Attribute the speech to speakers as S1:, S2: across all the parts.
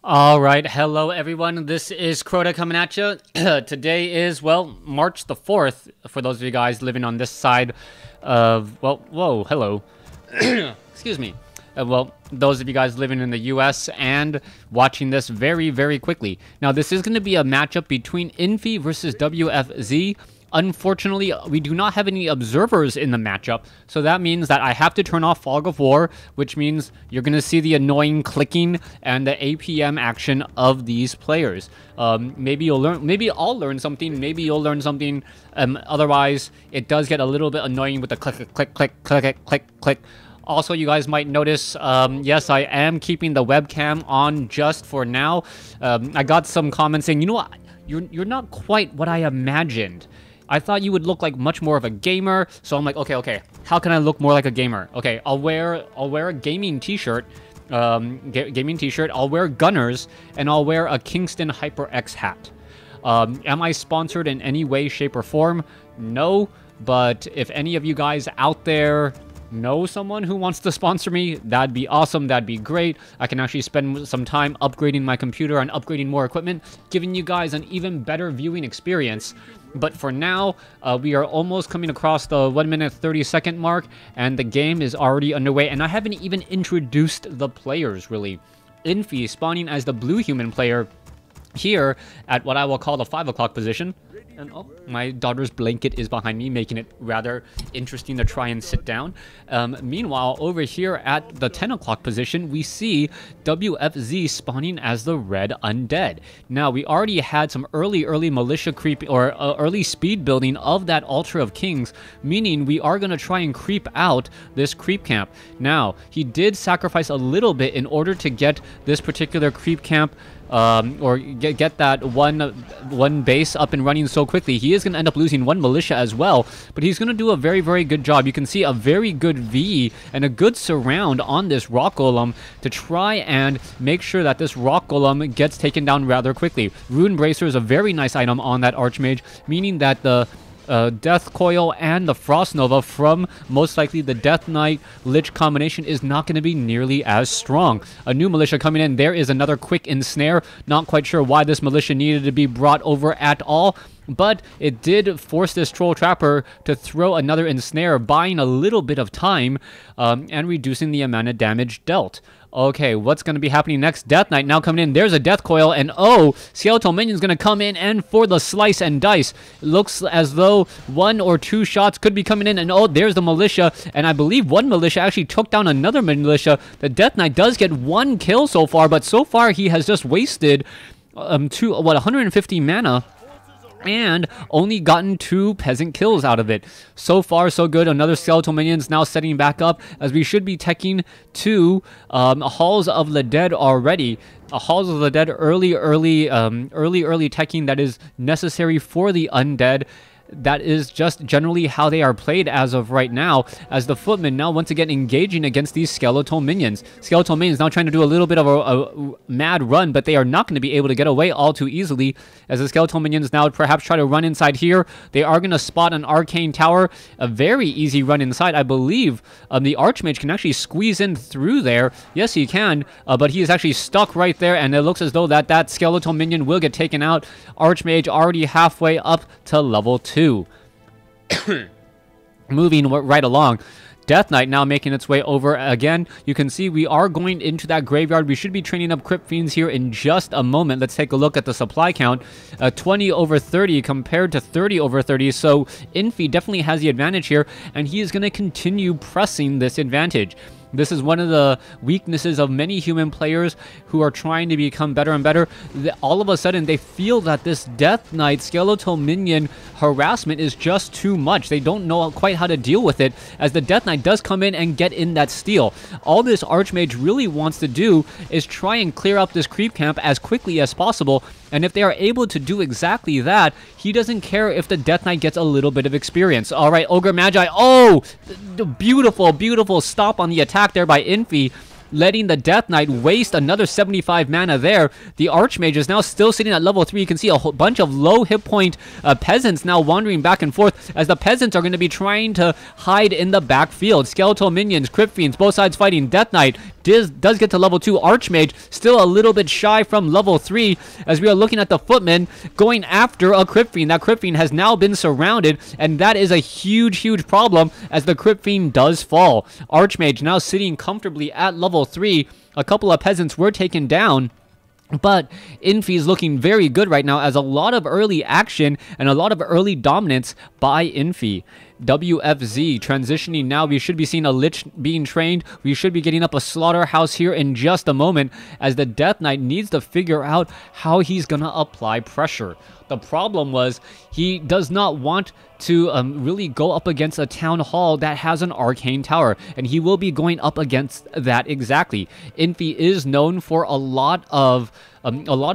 S1: All right, hello everyone. This is Crota coming at you. Today is, well, March the 4th for those of you guys living on this side of, well, whoa, hello. Excuse me. Well, those of you guys living in the US and watching this very, very quickly. Now, this is going to be a matchup between Infi versus WFZ. Unfortunately, we do not have any observers in the matchup, so that means that I have to turn off Fog of War, which means you're going to see the annoying clicking and the APM action of these players. Maybe you'll learn, maybe I'll learn something, maybe you'll learn something. Otherwise, it does get a little bit annoying with the click, click, click, click, click, click. Also, you guys might notice, yes, I am keeping the webcam on just for now. I got some comments saying, you know what, you're not quite what I imagined. I thought you would look like much more of a gamer, so I'm like, okay, how can I look more like a gamer? Okay, I'll wear a gaming t-shirt, I'll wear Gunners, and I'll wear a Kingston HyperX hat. Am I sponsored in any way, shape, or form? No, but if any of you guys out there know someone who wants to sponsor me, that'd be awesome, that'd be great. I can actually spend some time upgrading my computer and upgrading more equipment, giving you guys an even better viewing experience. But for now, we are almost coming across the 1 minute 30-second mark, and the game is already underway, and I haven't even introduced the players, really. Infi spawning as the blue human player here at what I will call the 5 o'clock position. And oh, my daughter's blanket is behind me, making it rather interesting to try and sit down. Meanwhile, over here at the 10 o'clock position, we see WFZ spawning as the red undead. Now, we already had some early militia creep, or early speed building of that Altar of Kings, meaning we are going to try and creep out this creep camp. Now, he did sacrifice a little bit in order to get this particular creep camp or get that one base up and running so quickly. He is going to end up losing one militia as well, but he's going to do a very, very good job. You can see a very good V and a good surround on this rock golem to try and make sure that this rock golem gets taken down rather quickly. Rune Bracer is a very nice item on that Archmage, meaning that the Death Coil and the Frost Nova from most likely the Death Knight Lich combination is not going to be nearly as strong. A new militia coming in. There is another quick ensnare. Not quite sure why this militia needed to be brought over at all, but it did force this Troll Trapper to throw another ensnare, buying a little bit of time and reducing the amount of damage dealt. Okay, what's going to be happening next? Death Knight now coming in. There's a Death Coil, and oh, Skeletal Minion's going to come in and for the slice and dice. It looks as though 1 or 2 shots could be coming in, and oh, there's the militia, and I believe one militia actually took down another militia. The Death Knight does get 1 kill so far, but so far he has just wasted 150 mana and only gotten 2 peasant kills out of it. So far, so good. Another Skeletal Minion's now setting back up, as we should be teching to Halls of the Dead already. Halls of the Dead early teching that is necessary for the undead. That is just generally how they are played as of right now, as the footmen now once again engaging against these skeletal minions. Skeletal minions now trying to do a little bit of a mad run, but they are not going to be able to get away all too easily, as the skeletal minions now perhaps try to run inside here. They are going to spot an arcane tower. A very easy run inside. I believe the Archmage can actually squeeze in through there. Yes, he can, but he is actually stuck right there, and it looks as though that skeletal minion will get taken out. Archmage already halfway up to level 2. Moving right along, Death Knight now making its way over again. You can see we are going into that graveyard. We should be training up Crypt Fiends here in just a moment. Let's take a look at the supply count. 20 over 30 compared to 30 over 30. So Infi definitely has the advantage here, and he is going to continue pressing this advantage. This is one of the weaknesses of many human players who are trying to become better and better. All of a sudden, they feel that this Death Knight Skeletal Minion harassment is just too much. They don't know quite how to deal with it, as the Death Knight does come in and get in that steal. All this Archmage really wants to do is try and clear up this creep camp as quickly as possible, and if they are able to do exactly that, he doesn't care if the Death Knight gets a little bit of experience. All right, Ogre Magi. Oh, the beautiful, beautiful stop on the attack there by Infi. letting the Death Knight waste another 75 mana there. The Archmage is now still sitting at level 3. You can see a whole bunch of low hit point peasants now wandering back and forth, as the peasants are going to be trying to hide in the backfield. Skeletal minions, Crypt Fiends, both sides fighting. Death Knight does get to level 2. Archmage still a little bit shy from level 3, as we are looking at the Footman going after a Crypt Fiend. That Crypt Fiend has now been surrounded, and that is a huge problem, as the Crypt Fiend does fall. Archmage now sitting comfortably at level 3. A couple of peasants were taken down, but Infi is looking very good right now, as a lot of early action and a lot of early dominance by Infi. WFZ transitioning now. We should be seeing a Lich being trained. We should be getting up a Slaughterhouse here in just a moment, as the Death Knight needs to figure out how he's going to apply pressure. The problem was he does not want to really go up against a Town Hall that has an Arcane Tower, and he will be going up against that exactly. Infi is known for a lot of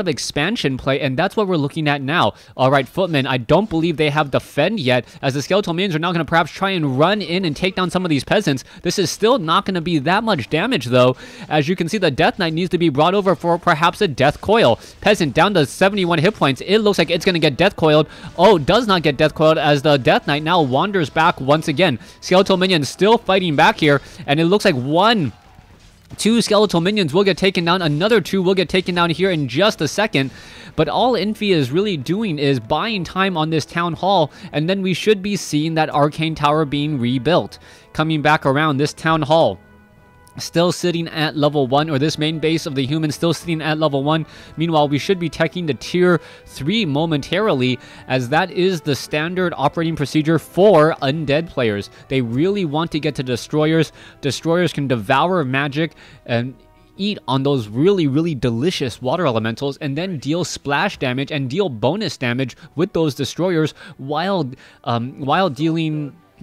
S1: expansion play, and that's what we're looking at now. All right, Footmen, I don't believe they have Defend yet, as the Skeletal Minions are now going to perhaps try and run in and take down some of these peasants. This is still not going to be that much damage, though. As you can see, the Death Knight needs to be brought over for perhaps a Death Coil. Peasant down to 71 hit points. It looks like it's going to get Death Coiled. Oh, does not get Death Coiled, as the Death Knight now wanders back once again. Skeletal Minions still fighting back here, and it looks like two skeletal minions will get taken down. Another 2 will get taken down here in just a second. But all Infi is really doing is buying time on this Town Hall, and then we should be seeing that Arcane Tower being rebuilt. Coming back around, this Town Hall still sitting at level 1, or this main base of the humans still sitting at level 1. Meanwhile, we should be teching to tier 3 momentarily, as that is the standard operating procedure for undead players. They really want to get to destroyers. Destroyers can devour magic and eat on those really delicious water elementals, and then deal splash damage and deal bonus damage with those destroyers while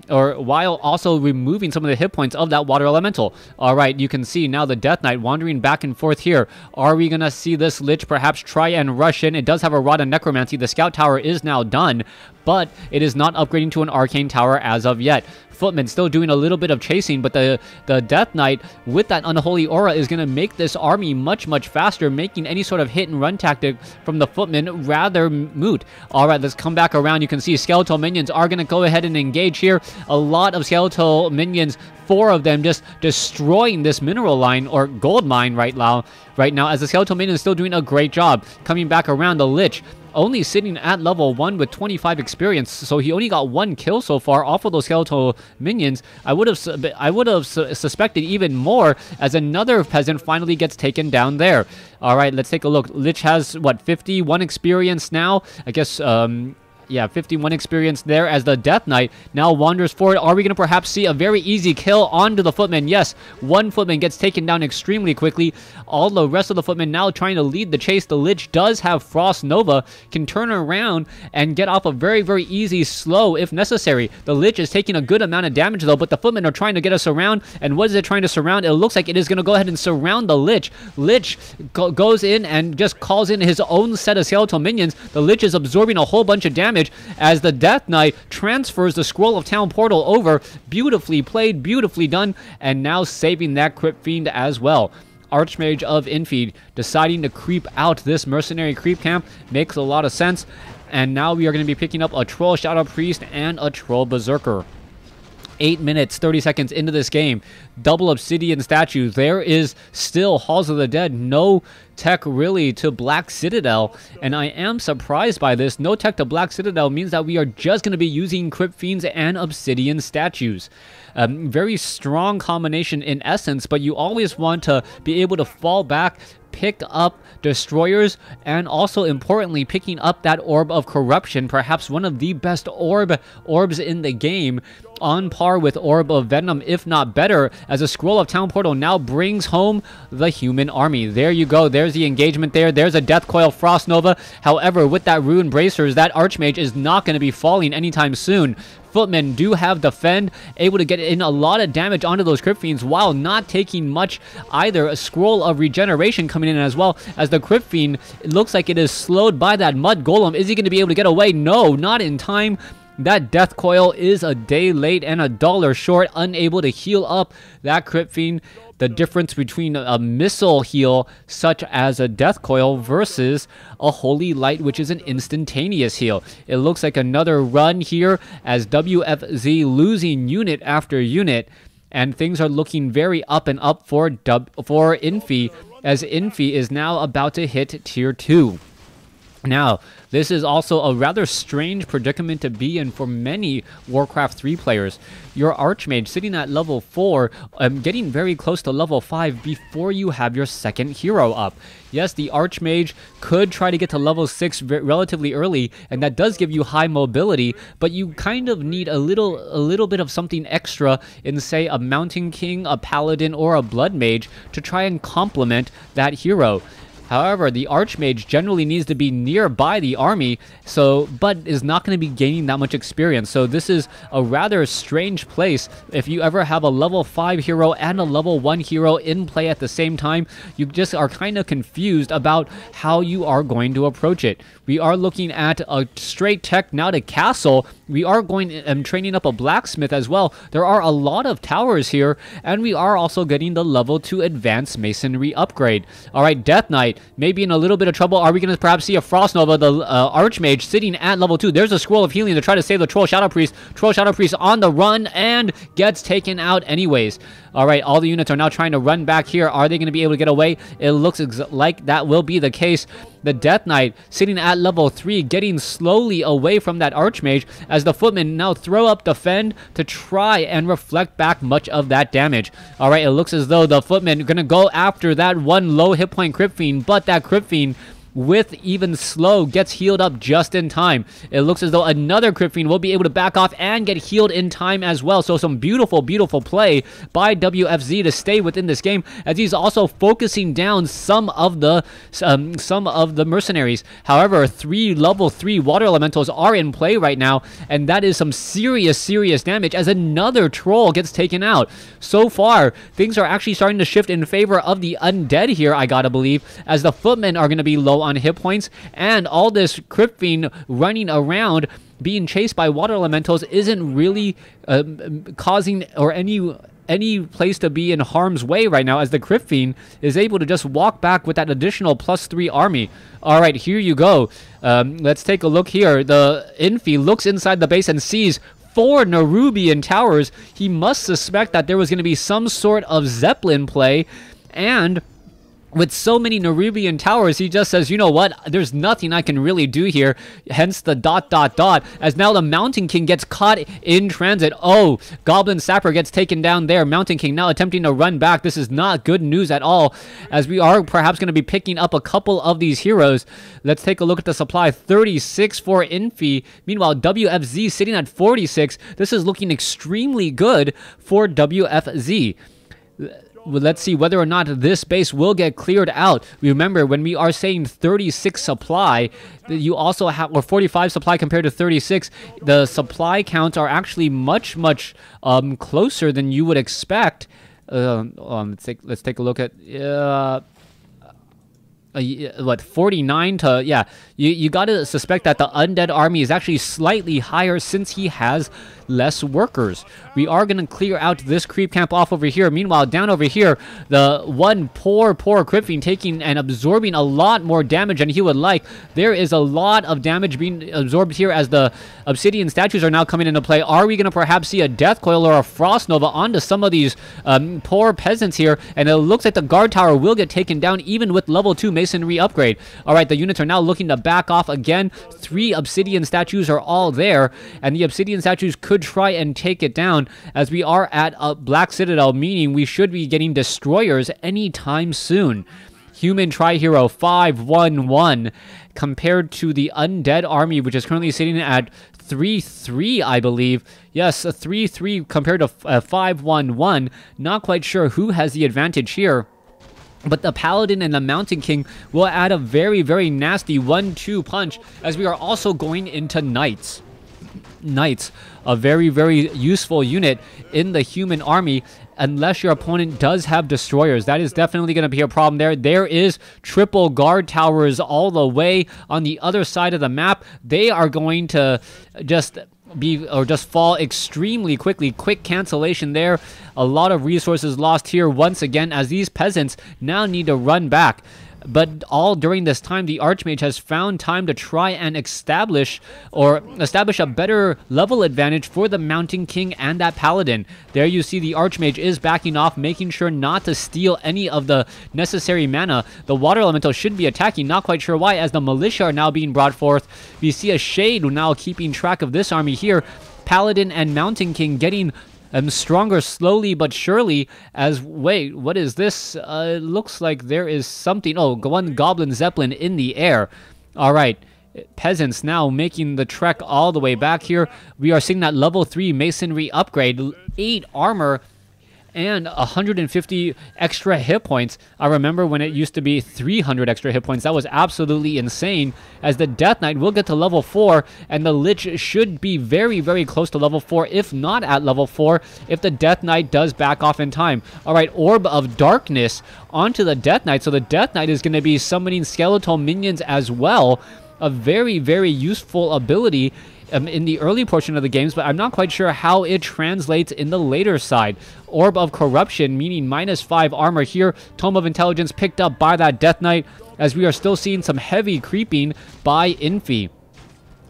S1: also removing some of the hit points of that water elemental. All right, you can see now the Death Knight wandering back and forth here. Are we gonna see this Lich perhaps try and rush in? It does have a Rod of Necromancy. The Scout Tower is now done, but it is not upgrading to an Arcane Tower as of yet. Footman still doing a little bit of chasing, but the Death Knight with that Unholy Aura is going to make this army much faster, making any sort of hit and run tactic from the Footman rather moot. All right, let's come back around. You can see Skeletal Minions are going to go ahead and engage here. A lot of Skeletal Minions, 4 of them just destroying this mineral line or gold mine right now, as the Skeletal Minion is still doing a great job. Coming back around, the Lich only sitting at level 1 with 25 experience, so he only got 1 kill so far off of those skeletal minions. I would have suspected even more, as another peasant finally gets taken down there. All right, let's take a look. Lich has, what, 51 experience now? I guess, yeah, 51 experience there, as the Death Knight now wanders forward. Are we going to perhaps see a very easy kill onto the Footman? Yes, 1 Footman gets taken down extremely quickly. All the rest of the Footmen now trying to lead the chase. The Lich does have Frost Nova, can turn around and get off a very easy slow if necessary. The Lich is taking a good amount of damage though, but the Footmen are trying to get us around. And what is it trying to surround? It looks like it is going to go ahead and surround the Lich. Lich goes in and just calls in his own set of skeletal minions. The Lich is absorbing a whole bunch of damage, as the Death Knight transfers the Scroll of Town Portal over. Beautifully played, beautifully done, and now saving that Crypt Fiend as well. Archmage of Infi deciding to creep out this mercenary creep camp makes a lot of sense, and now we are going to be picking up a Troll Shadow Priest and a Troll Berserker. 8 minutes, 30 seconds into this game. Double Obsidian statue. There is still Halls of the Dead. No tech really to Black Citadel, and I am surprised by this. No tech to Black Citadel means that we are just going to be using Crypt Fiends and Obsidian statues. Very strong combination in essence, but you always want to be able to fall back, pick up destroyers, and also importantly picking up that Orb of Corruption, perhaps one of the best orbs in the game, on par with Orb of Venom, if not better, as a Scroll of Town Portal now brings home the human army. There you go. There's the engagement there. There's a Death Coil Frost Nova. However, with that Rune Bracers, that Archmage is not going to be falling anytime soon. Footmen do have Defend, able to get in a lot of damage onto those Crypt Fiends while not taking much either. A Scroll of Regeneration coming in as well, as the Crypt Fiend, it looks like it is slowed by that Mud Golem. Is he going to be able to get away? No, not in time. That death coil is a day late and $1 short, unable to heal up that crit fiend. The difference between a missile heal such as a death coil versus a holy light, which is an instantaneous heal. It looks like another run here as WFZ losing unit after unit, and things are looking very up and up for Infi, as Infi is now about to hit tier 2. Now, this is also a rather strange predicament to be in for many Warcraft 3 players. Your Archmage sitting at level 4, getting very close to level 5 before you have your second hero up. Yes, the Archmage could try to get to level 6 relatively early, and that does give you high mobility, but you kind of need a little bit of something extra in, say, a Mountain King, a Paladin, or a Blood Mage to try and complement that hero. However, the Archmage generally needs to be nearby the army, but is not going to be gaining that much experience. So this is a rather strange place. If you ever have a level 5 hero and a level 1 hero in play at the same time, you just are kind of confused about how you are going to approach it. We are looking at a straight tech now to castle. We are going and training up a blacksmith as well. There are a lot of towers here, and we are also getting the level 2 advanced masonry upgrade. All right, Death Knight maybe in a little bit of trouble. Are we going to perhaps see a Frost Nova, the Archmage, sitting at level 2? There's a Scroll of Healing to try to save the Troll Shadow Priest. Troll Shadow Priest on the run and gets taken out anyways. All right, all the units are now trying to run back here. Are they going to be able to get away? It looks like that will be the case. The Death Knight sitting at level 3, getting slowly away from that Archmage as the Footmen now throw up Defend to try and reflect back much of that damage. All right, it looks as though the Footmen are going to go after that one low hit point Crypt Fiend, but that Crypt Fiend with even slow gets healed up just in time. It looks as though another Crypt Fiend will be able to back off and get healed in time as well. So some beautiful play by WFZ to stay within this game, as he's also focusing down some of the mercenaries. However, 3 level 3 water elementals are in play right now, and that is some serious damage as another troll gets taken out. So far, things are actually starting to shift in favor of the undead here, I gotta believe, as the Footmen are going to be low on hit points, and all this Crypt Fiend running around being chased by water elementals isn't really causing or any place to be in harm's way right now, as the Crypt Fiend is able to just walk back with that additional +3 army. All right, here you go. Let's take a look here. The Infi looks inside the base and sees 4 Nerubian towers. He must suspect that there was going to be some sort of Zeppelin play, and with so many Nerubian towers, he just says, you know what, there's nothing I can really do here, hence the ... as now the Mountain King gets caught in transit. Oh, Goblin Sapper gets taken down there. Mountain King now attempting to run back. This is not good news at all, as we are perhaps going to be picking up a couple of these heroes. Let's take a look at the supply. 36 for Infi. Meanwhile, WFZ sitting at 46. This is looking extremely good for WFZ. Let's see whether or not this base will get cleared out. Remember, when we are saying 36 supply, you also have, or 45 supply compared to 36, the supply counts are actually much closer than you would expect. Let's take a look at what, 49 to, yeah, you gotta suspect that the undead army is actually slightly higher since he has less workers. We are gonna clear out this creep camp off over here. Meanwhile, down over here, the one poor Crypt Fiend taking and absorbing a lot more damage than he would like. There is a lot of damage being absorbed here as the obsidian statues are now coming into play. Are we gonna perhaps see a death coil or a frost nova onto some of these poor peasants here? And it looks like the guard tower will get taken down even with level 2 masonry upgrade. All right, the units are now looking to back off again. 3 obsidian statues are all there, and the obsidian statues could try and take it down, as we are at a Black Citadel, meaning we should be getting destroyers anytime soon. Human Tri-Hero 511 compared to the undead army, which is currently sitting at 3-3, I believe. Yes, a 3-3 compared to 511. Not quite sure who has the advantage here, but the Paladin and the Mountain King will add a very nasty 1-2 punch, as we are also going into Knights. Knights, a very useful unit in the human army, unless your opponent does have destroyers. That is definitely going to be a problem there. There is triple guard towers all the way on the other side of the map. They are going to just just fall extremely quickly. Quick cancellation there. A lot of resources lost here once again as these peasants now need to run back. But all during this time, the Archmage has found time to try and establish a better level advantage for the Mountain King and that Paladin. There you see the Archmage is backing off, making sure not to steal any of the necessary mana. The Water Elemental should be attacking, not quite sure why, as the Militia are now being brought forth. We see a Shade now keeping track of this army here. Paladin and Mountain King getting stronger slowly but surely as, wait, what is this? Looks like there is something. Oh, one Goblin Zeppelin in the air. All right. Peasants now making the trek all the way back here. We are seeing that level 3 Masonry upgrade. 8 armor and 150 extra hit points. I remember when it used to be 300 extra hit points. That was absolutely insane, as the Death Knight will get to level 4, and the Lich should be very, very close to level 4, if not at level 4, if the Death Knight does back off in time. Alright, Orb of Darkness onto the Death Knight, so the Death Knight is going to be summoning skeletal minions as well. A very, very useful ability in the early portion of the games, but I'm not quite sure how it translates in the later side. Orb of Corruption, meaning -5 armor here. Tome of Intelligence picked up by that Death Knight, as we are still seeing some heavy creeping by Infi.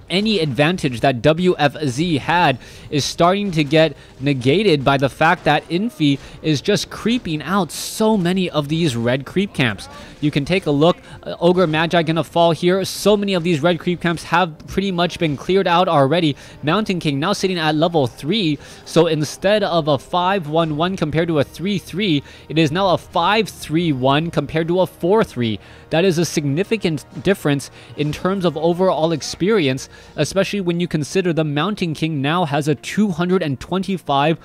S1: Any advantage that WFZ had is starting to get negated by the fact that Infi is just creeping out so many of these red creep camps. You can take a look. Ogre Magi gonna fall here. So many of these red creep camps have pretty much been cleared out already. Mountain King now sitting at level 3. So instead of a 5-1-1 compared to a 3-3, it is now a 5-3-1 compared to a 4-3. That is a significant difference in terms of overall experience, especially when you consider the Mountain King now has a 225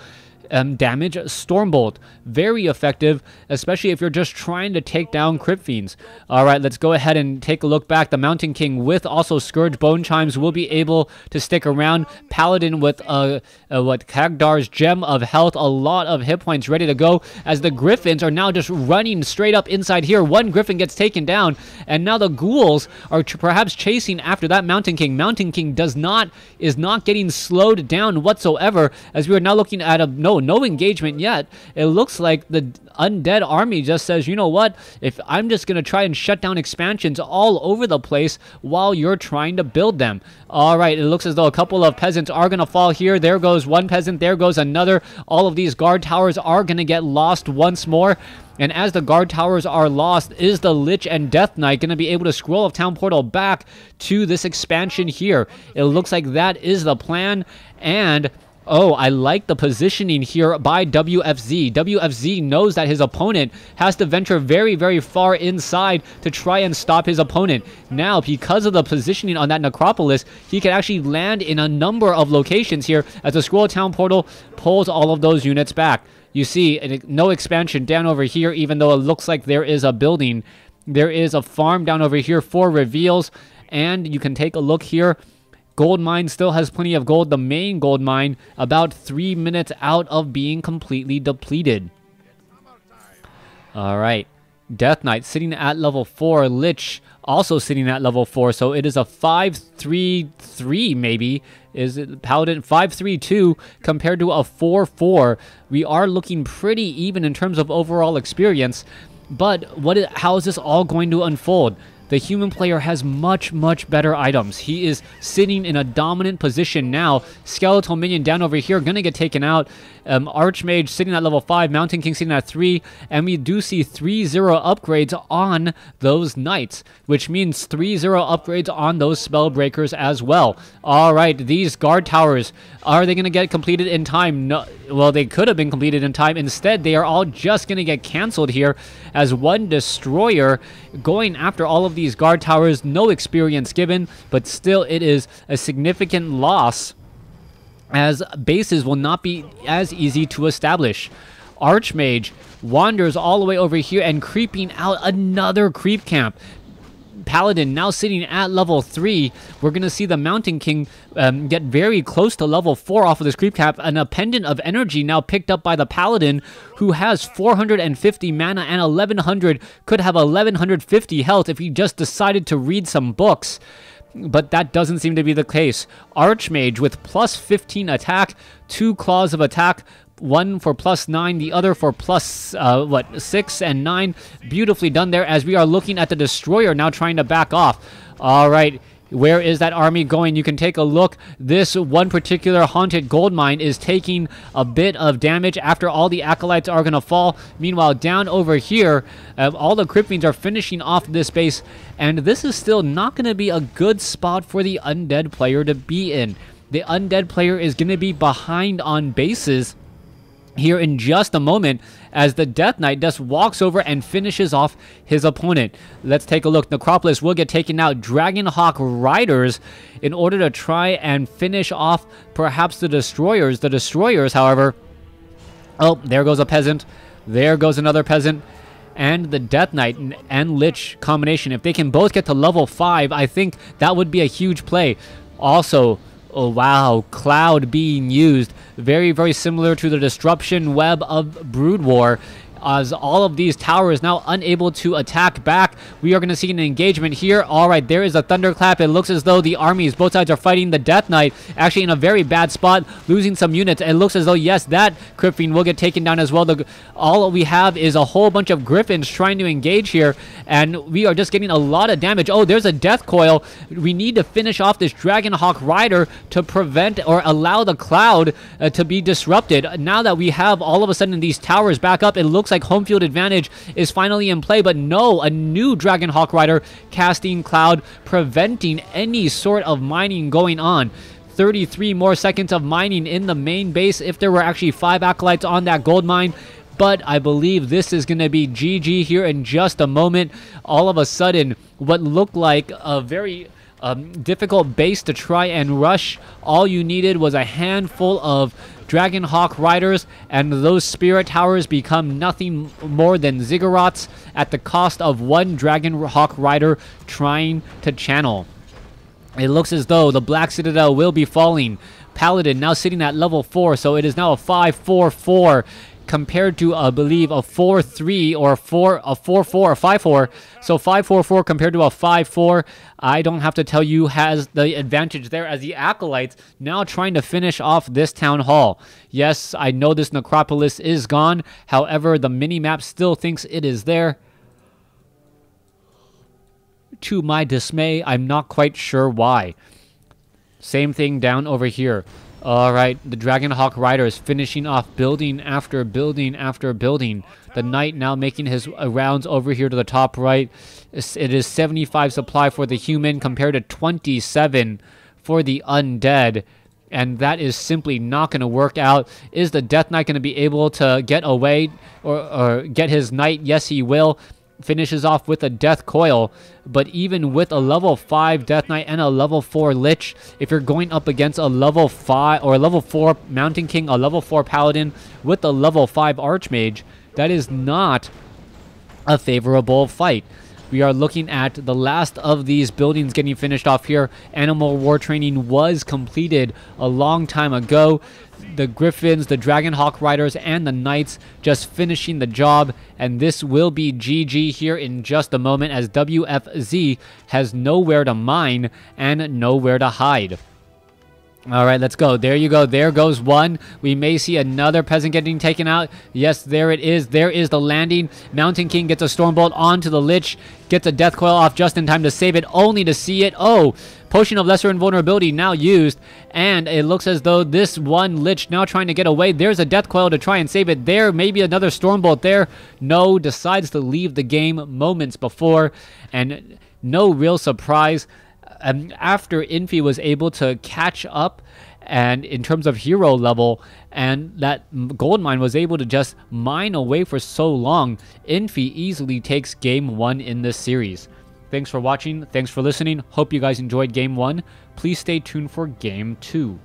S1: damage Stormbolt. Very effective, especially if you're just trying to take down Crypt Fiends. Alright, let's go ahead and take a look back. The Mountain King with also Scourge Bone Chimes will be able to stick around. Paladin with Kagdar's Gem of Health, a lot of hit points ready to go, as the Griffins are now just running straight up inside here. One Griffin gets taken down, and now the Ghouls are perhaps chasing after that Mountain King. Mountain King is not getting slowed down whatsoever, as we are now looking at no engagement yet. It looks like the undead army just says, you know what, if I'm just gonna try and shut down expansions all over the place while you're trying to build them. All right, it looks as though a couple of peasants are gonna fall here. There goes one peasant, there goes another. All of these guard towers are gonna get lost once more. And as the guard towers are lost, is the Lich and Death Knight going to be able to scroll of Town Portal back to this expansion here? It looks like that is the plan. And oh, I like the positioning here by WFZ. WFZ knows that his opponent has to venture very, very far inside to try and stop his opponent. Now, because of the positioning on that Necropolis, he can actually land in a number of locations here as the Scroll Town Portal pulls all of those units back. You see no expansion down over here, even though it looks like there is a building. There is a farm down over here for reveals, and you can take a look here. Gold mine still has plenty of gold. The main gold mine about 3 minutes out of being completely depleted. All right. Death Knight sitting at level 4. Lich also sitting at level 4. So it is a 5-3-3 maybe. Is it Paladin 5-3-2 compared to a 4-4? We are looking pretty even in terms of overall experience. But how is this all going to unfold? The human player has much, much better items. He is sitting in a dominant position now. Skeletal Minion down over here, gonna get taken out. Archmage sitting at level 5, Mountain King sitting at 3, and we do see 3-0 upgrades on those Knights, which means 3-0 upgrades on those Spellbreakers as well. Alright, these guard towers, are they gonna get completed in time? No, well, they could have been completed in time. Instead, they are all just gonna get cancelled here, as one Destroyer going after all of these guard towers. No experience given, but still it is a significant loss, as bases will not be as easy to establish. Archmage wanders all the way over here and creeping out another creep camp. Paladin now sitting at level 3. We're going to see the Mountain King get very close to level 4 off of this creep cap, and a Pendant of Energy now picked up by the Paladin, who has 450 mana and 1100, could have 1150 health if he just decided to read some books. but that doesn't seem to be the case. Archmage with plus 15 attack, 2 claws of attack, one for plus 9, the other for plus 6 and 9. Beautifully done there, as we are looking at the destroyer now trying to back off. All right, where is that army going? You can take a look. This one particular haunted gold mine is taking a bit of damage after all the acolytes are going to fall. Meanwhile, down over here, all the crypt fiends are finishing off this base, and this is still not going to be a good spot for the undead player to be in. The undead player is going to be behind on bases here in just a moment, as the Death Knight just walks over and finishes off his opponent. Let's take a look. Necropolis will get taken out. Dragonhawk Riders, in order to try and finish off perhaps the Destroyers. The Destroyers, however... Oh, there goes a peasant. There goes another peasant. And the Death Knight and Lich combination, if they can both get to level 5, I think that would be a huge play. Also... Oh, wow. Cloud being used. Very, very similar to the Disruption Web of Brood War. As all of these towers now unable to attack back, we are going to see an engagement here. All right, there is a thunderclap. It looks as though the armies, both sides are fighting. The Death Knight actually in a very bad spot, losing some units. It looks as though, yes, that Crypt Fiend will get taken down as well. All we have is a whole bunch of Griffins trying to engage here, and we are just getting a lot of damage. Oh, there's a Death Coil. We need to finish off this Dragonhawk Rider to prevent or allow the Cloud to be disrupted. Now that we have all of a sudden these towers back up, it looks like home field advantage is finally in play, but no, a new Dragonhawk Rider casting Cloud, preventing any sort of mining going on. 33 more seconds of mining in the main base if there were actually 5 acolytes on that gold mine. But I believe this is going to be GG here in just a moment. All of a sudden, what looked like a very difficult base to try and rush, all you needed was a handful of Dragonhawk Riders, and those Spirit Towers become nothing more than ziggurats at the cost of one Dragonhawk Rider trying to channel. It looks as though the Black Citadel will be falling. Paladin now sitting at level 4, so it is now a 5-4-4 compared to, I believe, a 4-3 or a 4-4 or 5-4. So 5-4-4 compared to a 5-4. I don't have to tell you has the advantage there, as the Acolytes now trying to finish off this Town Hall. Yes, I know this Necropolis is gone. However, the mini-map still thinks it is there. To my dismay, I'm not quite sure why. Same thing down over here. Alright, the Dragonhawk Rider is finishing off building after building after building. The Knight now making his rounds over here to the top right. It is 75 supply for the human compared to 27 for the undead. And that is simply not going to work out. Is the Death Knight going to be able to get away or get his Knight? Yes, he will. Finishes off with a Death Coil, but even with a level 5 Death Knight and a level 4 Lich, if you're going up against a level 5 or a level 4 Mountain King, a level 4 Paladin with a level 5 Archmage, that is not a favorable fight. We are looking at the last of these buildings getting finished off here. Animal War Training was completed a long time ago. The Griffins, the Dragonhawk Riders, and the Knights just finishing the job. And this will be GG here in just a moment, as WFZ has nowhere to mine and nowhere to hide. All right, let's go. There you go. There goes one. We may see another peasant getting taken out. Yes, there it is. There is the landing. Mountain King gets a Stormbolt onto the Lich. Gets a Death Coil off just in time to save it, only to see it. Oh, Potion of Lesser Invulnerability now used. And it looks as though this one Lich now trying to get away. There's a Death Coil to try and save it there. Maybe another Stormbolt there. No, decides to leave the game moments before. And no real surprise. After Infi was able to catch up and in terms of hero level, and that gold mine was able to just mine away for so long, Infi easily takes game 1 in this series. Thanks for watching. Thanks for listening. Hope you guys enjoyed game 1. Please stay tuned for game 2.